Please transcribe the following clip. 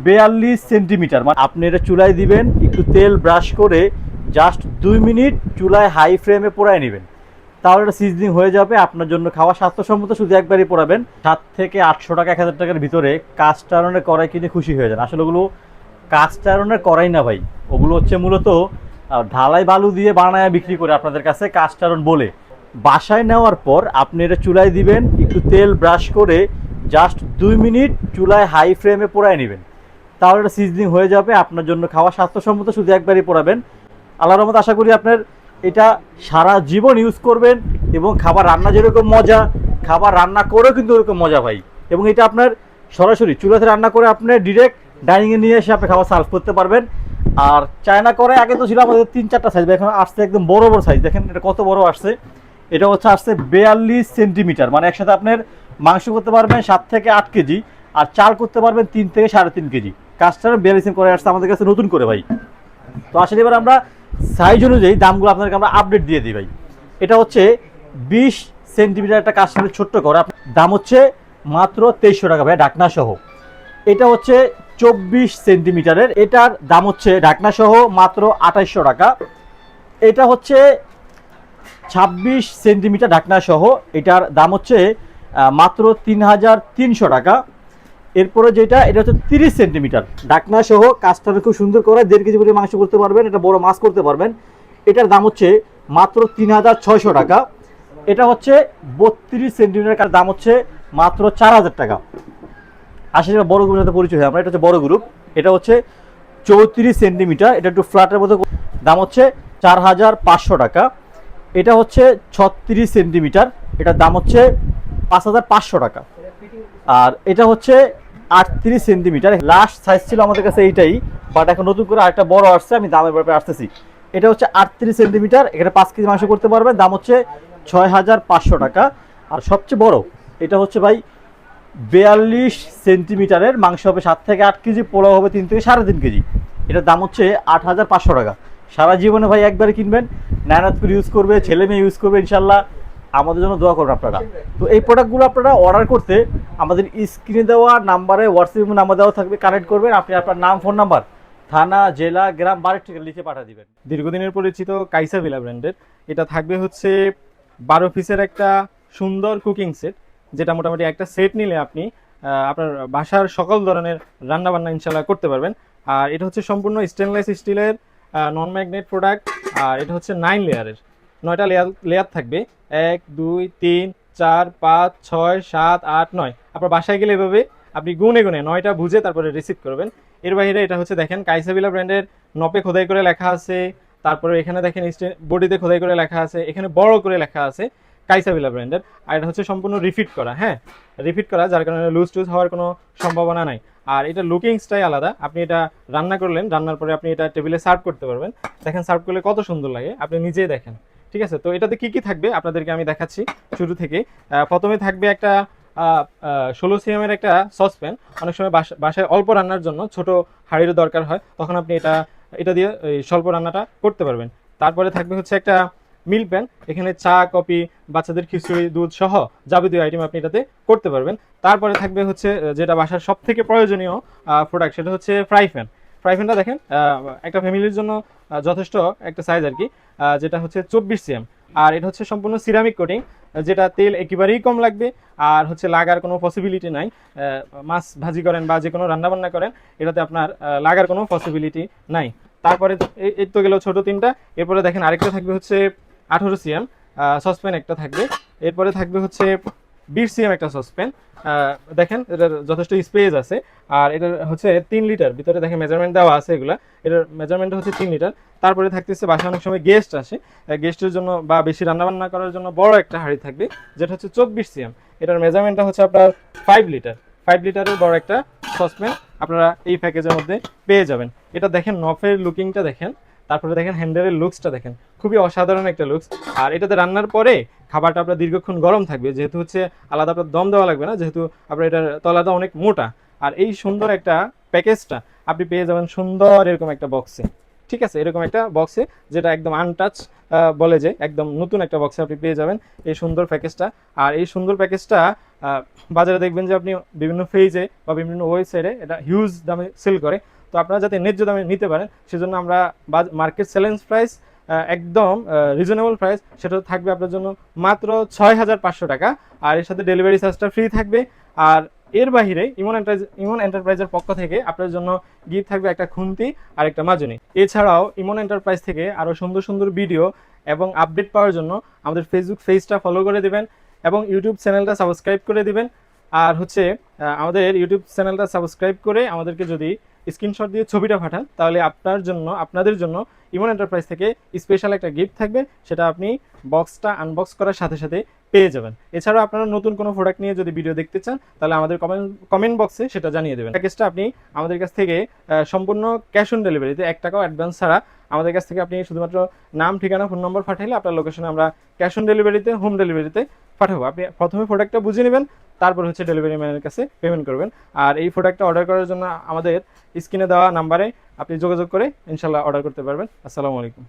42 centimetre, মানে আপনি এটা চুলায় দিবেন, একটু তেল ব্রাশ করে জাস্ট 2 মিনিট চুলায় হাই ফ্লেমে পোড়ায় নেবেন, তাহলে এটা সিজনিং হয়ে যাবে। আপনার জন্য খাওয়া স্বাস্থ্যসম্মত, শুধু একবারই পোড়াবেন। 700 থেকে 800 টাকা 1000 টাকার ভিতরে কাস্ট আয়রনের কড়াই কিনে খুশি হয়ে যান। আসলে ওগুলো কাস্ট আয়রনের কড়াই না ভাই, ওগুলো হচ্ছে মূলত ঢালাই বালু দিয়ে বানায় বিক্রি করে আপনাদের কাছে কাস্ট আয়রন বলে। বাসায় নেওয়ার পর আপনি এটা চুলায় দিবেন, একটু তেল ব্রাশ করে জাস্ট 2 মিনিট চুলায় হাই ফ্লেমে পোড়ায় নেবেন, তাহলে এটা সিজনিং হয়ে যাবে। আপনার জন্য খাওয়া স্বাস্থ্যসম্মত, শুধু একবারই পোড়াবেন। আল্লাহর রহমতে আশা করি আপনার এটা সারা জীবন ইউজ করবেন, এবং খাবার রান্না যেরকম মজা, খাবার রান্না করেও কিন্তু ওরকম মজা ভাই। এবং এটা আপনার সরাসরি চুলাতে রান্না করে আপনি ডিরেক্ট ডাইনিংয়ে নিয়ে এসে আপনি খাবার সার্ভ করতে পারবেন। আর চায়না করে আগে তো ছিল আমাদের 3-4টা সাইজ, এখন আসছে একদম বড় বড় সাইজ। দেখেন এটা কত বড় আসছে, এটা হচ্ছে আসছে 42 সেন্টিমিটার, মানে একসাথে আপনার মাংস করতে পারবেন 7 থেকে 8 কেজি, আর চাল করতে পারবেন 3 থেকে 3.5 কেজি। কাজটা 42 করে আসছে আমাদের কাছে নতুন করে ভাই। তো আসলে এবার আমরা সাইজ অনুযায়ী দামগুলো আপনাদেরকে আমরা আপডেট দিয়ে দিই ভাই। এটা হচ্ছে 20 সেন্টিমিটার একটা কাস্টমারের ছোট্ট করা, দাম হচ্ছে মাত্র 2300 টাকা ভাই, ঢাকনা সহ। এটা হচ্ছে 24 সেন্টিমিটারের, এটার দাম হচ্ছে ঢাকনা সহ মাত্র 2800 টাকা। এটা হচ্ছে 26 সেন্টিমিটার ঢাকনা সহ, এটার দাম হচ্ছে মাত্র 3300 টাকা। এরপরে যেটা, এটা হচ্ছে 30 সেন্টিমিটার ঢাকনা সহ, কাজটা খুব সুন্দর করে 1.5 কেজি করে মাংস করতে পারবেন, এটা বড় মাছ করতে পারবেন। এটার দাম হচ্ছে মাত্র 3600 টাকা। এটা হচ্ছে 32 সেন্টিমিটার, দাম হচ্ছে মাত্র 4000 টাকা। আসলে বড় গ্রুপের সাথে পরিচয় হয় আমরা, এটা হচ্ছে বড় গ্রুপ। এটা হচ্ছে 34 সেন্টিমিটার, এটা একটু ফ্ল্যাটের মতো, দাম হচ্ছে 4500 টাকা। এটা হচ্ছে 36 সেন্টিমিটার, এটার দাম হচ্ছে 5500 টাকা। আর এটা হচ্ছে 38 সেন্টিমিটার, লাস্ট সাইজ ছিল আমাদের কাছে এইটাই, বাট এখন নতুন করে আরেকটা বড় আসছে, আমি দামের ব্যাপারে আসতেছি। এটা হচ্ছে 38 সেন্টিমিটার, এখানে 5 কেজি মাংস করতে পারবেন, দাম হচ্ছে 6500 টাকা। আর সবচেয়ে বড় এটা হচ্ছে ভাই 42 সেন্টিমিটারের, মাংস হবে 7 থেকে 8 কেজি, পোলাও হবে 3 থেকে 3.5 কেজি। এটার দাম হচ্ছে 8500 টাকা। সারা জীবনে ভাই একবারে কিনবেন, নানাত করে ইউজ করবে, ছেলে মেয়ে ইউজ করবে, ইনশাল্লাহ আমাদের জন্য দোয়া করবেন আপনারা। তো এই প্রোডাক্টগুলো আপনারা অর্ডার করতে আমাদের স্ক্রিনে দেওয়া নাম্বারে হোয়াটসঅ্যাপ নাম্বার দেওয়া থাকবে, কানেক্ট করবেন। আপনি আপনার নাম, ফোন নাম্বার, থানা, জেলা, গ্রাম, বাড়ির থেকে লিখে পাঠিয়ে দিবেন। দীর্ঘদিনের পরিচিত কাইসা ভিলা ব্র্যান্ডের এটা থাকবে হচ্ছে 12 পিসের একটা সুন্দর কুকিং সেট, যেটা মোটামুটি একটা সেট নিলে আপনি আপনার বাসার সকল ধরনের রান্নাবান্না ইনশাল্লাহ করতে পারবেন। আর এটা হচ্ছে সম্পূর্ণ স্টেনলেস স্টিলের নন ম্যাগনেট প্রোডাক্ট। আর এটা হচ্ছে 9 লেয়ারের, 9টা লেয়ার থাকবে, 1 2 3 4 5 6 7 8 9। আপনার বাসায় গেলে এভাবে আপনি গুনে গুনে 9টা বুঝে তারপরে রিসিভ করবেন। এর বাইরে এটা হচ্ছে দেখেন কাইসাভিলা ব্র্যান্ডের নপে খোদাই করে লেখা আছে, তারপরে এখানে দেখেন বডিতে খোদাই করে লেখা আছে, এখানে বড় করে লেখা আছে কাইসাভিলা ব্র্যান্ডের। আর এটা হচ্ছে সম্পূর্ণ রিফিট করা, হ্যাঁ রিফিট করা, যার কারণে লুজ টুজ হওয়ার কোনো সম্ভাবনা নাই। আর এটা লুকিংসটাই আলাদা, আপনি এটা রান্না করলেন, রান্নার পরে আপনি এটা টেবিলে সার্ভ করতে পারবেন। দেখেন সার্ভ করলে কত সুন্দর লাগে, আপনি নিজেই দেখেন। ঠিক আছে, তো এটাতে কি কি থাকবে আপনাদেরকে আমি দেখাচ্ছি শুরু থেকে। প্রথমে থাকবে একটা 16 সিএমের একটা সসপ্যান। অনেক সময় বাসায় অল্প রান্নার জন্য ছোট হাঁড়ির দরকার হয়, তখন আপনি এটা দিয়ে স্বল্প রান্নাটা করতে পারবেন। তারপরে থাকবে হচ্ছে একটা মিল প্যান, এখানে চা, কফি, বাচ্চাদের খিচুড়ি, দুধ সহ যাবতীয় আইটেম আপনি এটাতে করতে পারবেন। তারপরে থাকবে হচ্ছে যেটা বাসার সব থেকে প্রয়োজনীয় প্রোডাক্ট, সেটা হচ্ছে ফ্রাই প্যান। ফ্রাই প্যানটা দেখেন একটা ফ্যামিলির জন্য যথেষ্ট একটা সাইজ আর কি, যেটা হচ্ছে 24 সিএম। আর এটা হচ্ছে সম্পূর্ণ সিরামিক কোটিং, যেটা তেল একেবারেই কম লাগবে, আর হচ্ছে লাগার কোনো পসিবিলিটি নাই। মাছ ভাজি করেন বা যে কোনো রান্নাবান্না করেন, এটাতে আপনার লাগার কোনো পসিবিলিটি নাই। তারপরে এই তো গেল ছোট 3টা। এরপরে দেখেন আরেকটা থাকবে হচ্ছে 18 সিএম সসপ্যান একটা থাকবে। এরপরে থাকবে হচ্ছে 20 সিএম একটা সসপ্যান, দেখেন এটার যথেষ্ট স্পেস আছে। আর এটার হচ্ছে 3 লিটার, ভিতরে দেখেন মেজারমেন্ট দেওয়া আছে এগুলা, এটার মেজারমেন্ট হচ্ছে 3 লিটার। তারপরে থাকতেছে বাসায় অনেক সময় গেস্ট আসে, গেস্টের জন্য বা বেশি রান্নাবান্না করার জন্য বড় একটা হাঁড়ি থাকবে, যেটা হচ্ছে 24 সিএম। এটার মেজারমেন্টটা হচ্ছে আপনার 5 লিটার। 5 লিটারের বড় একটা সসপ্যান আপনারা এই প্যাকেজের মধ্যে পেয়ে যাবেন। এটা দেখেন নফের লুকিংটা দেখেন, তারপরে দেখেন হ্যান্ডেলের লুকসটা দেখেন, খুবই অসাধারণ একটা লুকস। আর এটাতে রান্নার পরে খাবারটা আপনার দীর্ঘক্ষণ গরম থাকবে, যেহেতু হচ্ছে আলাদা আপনার দম দেওয়া লাগবে না, যেহেতু আপনার এটার তলাটা অনেক মোটা। আর এই সুন্দর একটা প্যাকেজটা আপনি পেয়ে যাবেন সুন্দর এরকম একটা বক্সে। ঠিক আছে, এরকম একটা বক্সে, যেটা একদম আনটাচ বলে যে একদম নতুন একটা বক্সে আপনি পেয়ে যাবেন এই সুন্দর প্যাকেজটা। আর এই সুন্দর প্যাকেজটা বাজারে দেখবেন যে আপনি বিভিন্ন পেজে বা বিভিন্ন ওয়েবসাইটে এটা হিউজ দামে সেল করে। তো আপনারা যাতে ন্যায্য দামে নিতে পারেন সেজন্য আমরা মার্কেট চ্যালেঞ্জ প্রাইস একদম রিজনেবল প্রাইস, সেটা থাকবে আপনার জন্য মাত্র 6,500 টাকা। আর এর সাথে ডেলিভারি চার্জটা ফ্রি থাকবে। আর এর বাইরে ইমন এন্টারপ্রাইজের পক্ষ থেকে আপনার জন্য গিফট থাকবে একটা খুন্তি আর একটা মাজনি। এছাড়াও ইমন এন্টারপ্রাইজ থেকে আরও সুন্দর সুন্দর ভিডিও এবং আপডেট পাওয়ার জন্য আমাদের ফেসবুক পেজটা ফলো করে দিবেন এবং ইউটিউব চ্যানেলটা সাবস্ক্রাইব করে দিবেন। আর হচ্ছে আমাদের ইউটিউব চ্যানেলটা সাবস্ক্রাইব করে আমাদেরকে যদি স্ক্রিনশট দিয়ে ছবিটা পাঠান তাহলে আপনাদের জন্য ইমন এন্টারপ্রাইজ থেকে স্পেশাল একটা গিফট থাকবে, সেটা আপনি বক্সটা আনবক্স করার সাথে সাথে পেয়ে যাবেন। এছাড়াও আপনারা নতুন কোনো প্রোডাক্ট নিয়ে যদি ভিডিও দেখতে চান তাহলে আমাদের কমেন্ট বক্সে সেটা জানিয়ে দেবেন। প্যাকেজটা আপনি আমাদের কাছ থেকে সম্পূর্ণ ক্যাশ অন ডেলিভারিতে 1 টাকাও অ্যাডভান্স ছাড়া আমাদের কাছ থেকে আপনি শুধুমাত্র নাম, ঠিকানা, ফোন নম্বর পাঠাইলে আপনার লোকেশনে আমরা ক্যাশ অন ডেলিভারিতে, হোম ডেলিভারিতে পাঠাবো। আপনি প্রথমে প্রোডাক্টটা বুঝে নেবেন, তারপর হচ্ছে ডেলিভারি ম্যানের কাছে পেমেন্ট করবেন। আর এই প্রোডাক্টটা অর্ডার করার জন্য আমাদের স্ক্রিনে দেওয়া নাম্বারে আপনি যোগাযোগ করে ইনশাল্লাহ অর্ডার করতে পারবেন। আসসালামু আলাইকুম।